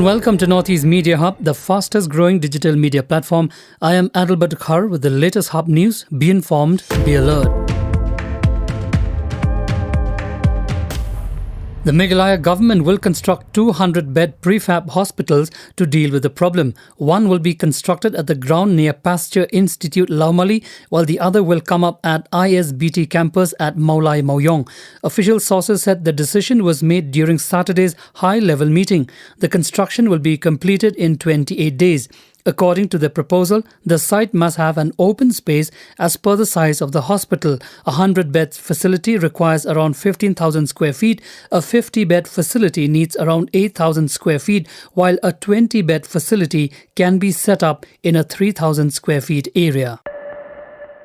and welcome to Northeast Media Hub, the fastest growing digital media platform. I am Adalbert Khar with the latest Hub news. Be informed, be alert. The Meghalaya government will construct 200-bed prefab hospitals to deal with the problem. One will be constructed at the ground near Pasture Institute, Laumali, while the other will come up at ISBT campus at Maulai Mauyong. Official sources said the decision was made during Saturday's high-level meeting. The construction will be completed in 28 days. According to the proposal, the site must have an open space as per the size of the hospital. A 100-bed facility requires around 15,000 square feet. A 50-bed facility needs around 8,000 square feet, while a 20-bed facility can be set up in a 3,000 square feet area.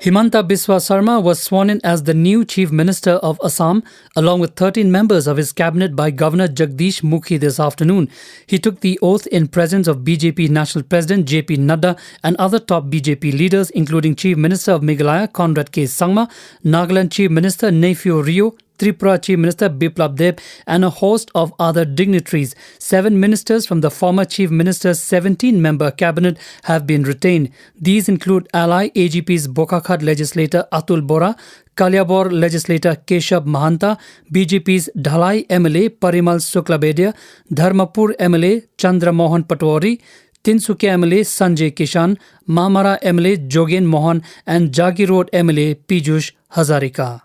Himanta Biswas Sarma was sworn in as the new Chief Minister of Assam, along with 13 members of his cabinet by Governor Jagdish Mukhi this afternoon. He took the oath in presence of BJP National President JP Nadda and other top BJP leaders, including Chief Minister of Meghalaya Conrad K. Sangma, Nagaland Chief Minister Neiphiu Rio, Tripura Chief Minister Biplab Deb and a host of other dignitaries. 7 ministers from the former Chief Minister's 17-member cabinet have been retained. These include Ally AGP's Bokakhat legislator Atul Bora, Kalyabor legislator Keshav Mahanta, BJP's Dhalai MLA Parimal Suklabedia, Dharmapur MLA Chandra Mohan Patwari, Tinsukia MLA Sanjay Kishan, Mamara MLA Jogen Mohan and Jagi Road MLA Piyush Hazarika.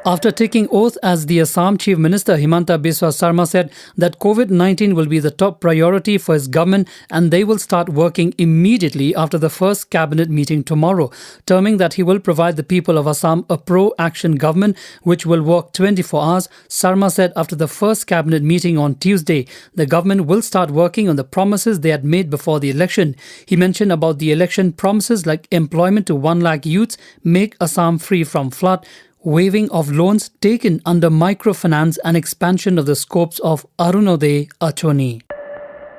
After taking oath as the Assam Chief Minister, Himanta Biswas Sarma said that COVID-19 will be the top priority for his government and they will start working immediately after the first cabinet meeting tomorrow, terming that he will provide the people of Assam a pro-action government which will work 24 hours. Sarma said after the first cabinet meeting on Tuesday, the government will start working on the promises they had made before the election. He mentioned about the election promises like employment to 1 lakh youths, make Assam free from flood, waiving of loans taken under microfinance and expansion of the scopes of Arunodaya Achoni.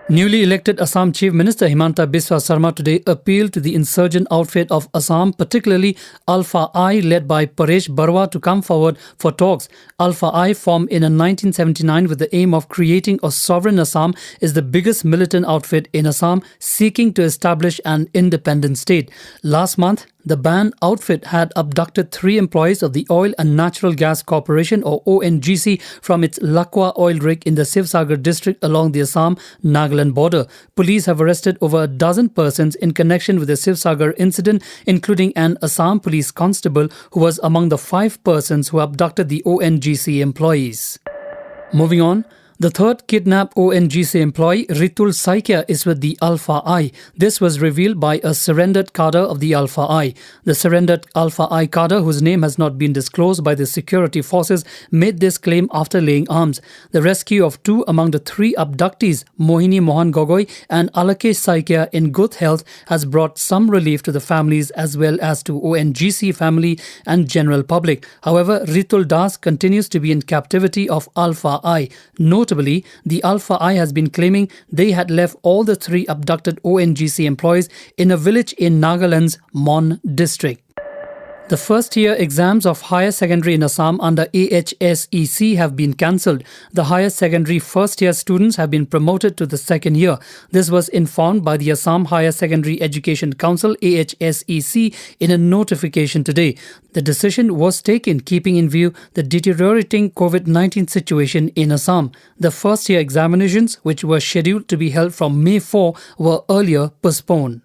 Newly elected Assam Chief Minister Himanta Biswas Sarma today appealed to the insurgent outfit of Assam, particularly Alpha I led by Paresh Barwa, to come forward for talks. Alpha I, formed in 1979 with the aim of creating a sovereign Assam, is the biggest militant outfit in Assam seeking to establish an independent state. Last month, the banned outfit had abducted 3 employees of the Oil and Natural Gas Corporation or ONGC from its Lakwa oil rig in the Sivsagar district along the Assam-Nagaland border. Police have arrested over a dozen persons in connection with the Sivsagar incident, including an Assam police constable who was among the 5 persons who abducted the ONGC employees. Moving on. The third kidnapped ONGC employee, Ritul Saikia, is with the Alpha I. This was revealed by a surrendered cadre of the Alpha I. The surrendered Alpha I cadre, whose name has not been disclosed by the security forces, made this claim after laying arms. The rescue of 2 among the 3 abductees, Mohini Mohan Gogoi and Alakesh Saikia, in good health has brought some relief to the families as well as to ONGC family and general public. However, Ritul Das continues to be in captivity of Alpha I. Notably, the Alpha I has been claiming they had left all the 3 abducted ONGC employees in a village in Nagaland's Mon district. The first-year exams of higher secondary in Assam under AHSEC have been cancelled. The higher secondary first-year students have been promoted to the second year. This was informed by the Assam Higher Secondary Education Council AHSEC in a notification today. The decision was taken keeping in view the deteriorating COVID-19 situation in Assam. The first-year examinations, which were scheduled to be held from May 4, were earlier postponed.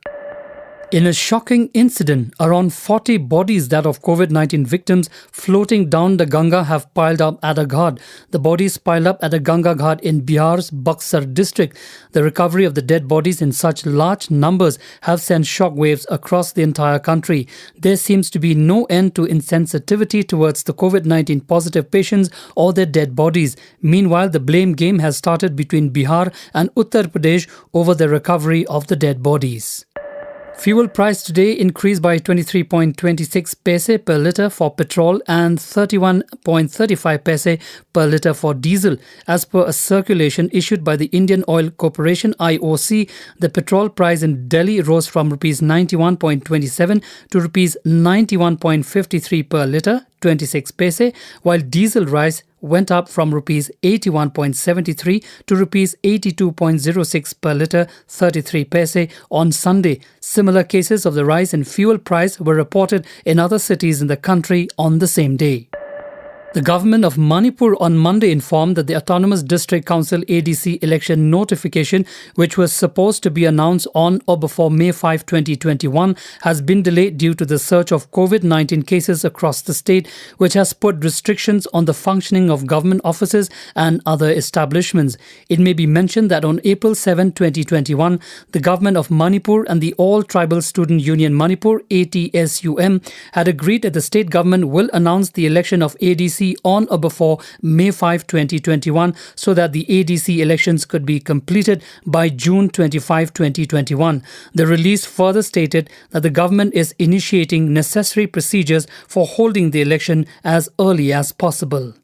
In a shocking incident, around 40 bodies that of COVID-19 victims floating down the Ganga have piled up at a ghat. The bodies piled up at a Ganga ghat in Bihar's Buxar district. The recovery of the dead bodies in such large numbers have sent shockwaves across the entire country. There seems to be no end to insensitivity towards the COVID-19 positive patients or their dead bodies. Meanwhile, the blame game has started between Bihar and Uttar Pradesh over the recovery of the dead bodies. Fuel price today increased by 23.26 paise per litre for petrol and 31.35 paise per litre for diesel. As per a circulation issued by the Indian Oil Corporation IOC, the petrol price in Delhi rose from Rs 91.27 to Rs 91.53 per litre. 26 paise, while diesel rice went up from rupees 81.73 to rupees 82.06 per litre 33 paise on Sunday. Similar cases of the rise in fuel price were reported in other cities in the country on the same day. The government of Manipur on Monday informed that the Autonomous District Council ADC election notification, which was supposed to be announced on or before May 5, 2021, has been delayed due to the surge of COVID-19 cases across the state, which has put restrictions on the functioning of government offices and other establishments. It may be mentioned that on April 7, 2021, the government of Manipur and the All Tribal Student Union Manipur ATSUM had agreed that the state government will announce the election of ADC on or before May 5, 2021, so that the ADC elections could be completed by June 25, 2021. The release further stated that the government is initiating necessary procedures for holding the election as early as possible.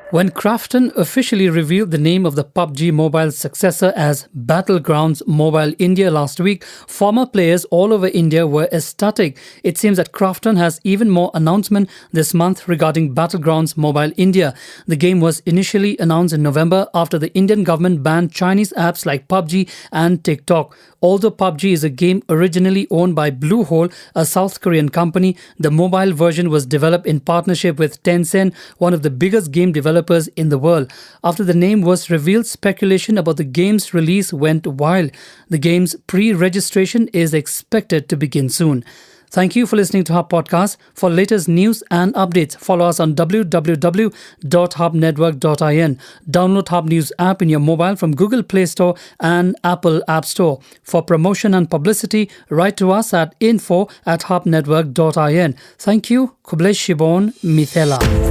When Krafton officially revealed the name of the PUBG Mobile successor as Battlegrounds Mobile India last week, former players all over India were ecstatic. It seems that Krafton has even more announcement this month regarding Battlegrounds Mobile India. The game was initially announced in November after the Indian government banned Chinese apps like PUBG and TikTok. Although PUBG is a game originally owned by Bluehole, a South Korean company, the mobile version was developed in partnership with Tencent, one of the biggest game developers in the world. After the name was revealed, speculation about the game's release went wild. The game's pre-registration is expected to begin soon. Thank you for listening to Hub Podcast. For latest news and updates, follow us on www.hubnetwork.in. Download Hub News app in your mobile from Google Play Store and Apple App Store. For promotion and publicity, write to us at info@hubnetwork.in. Thank you. Kublai Shibon Mithela.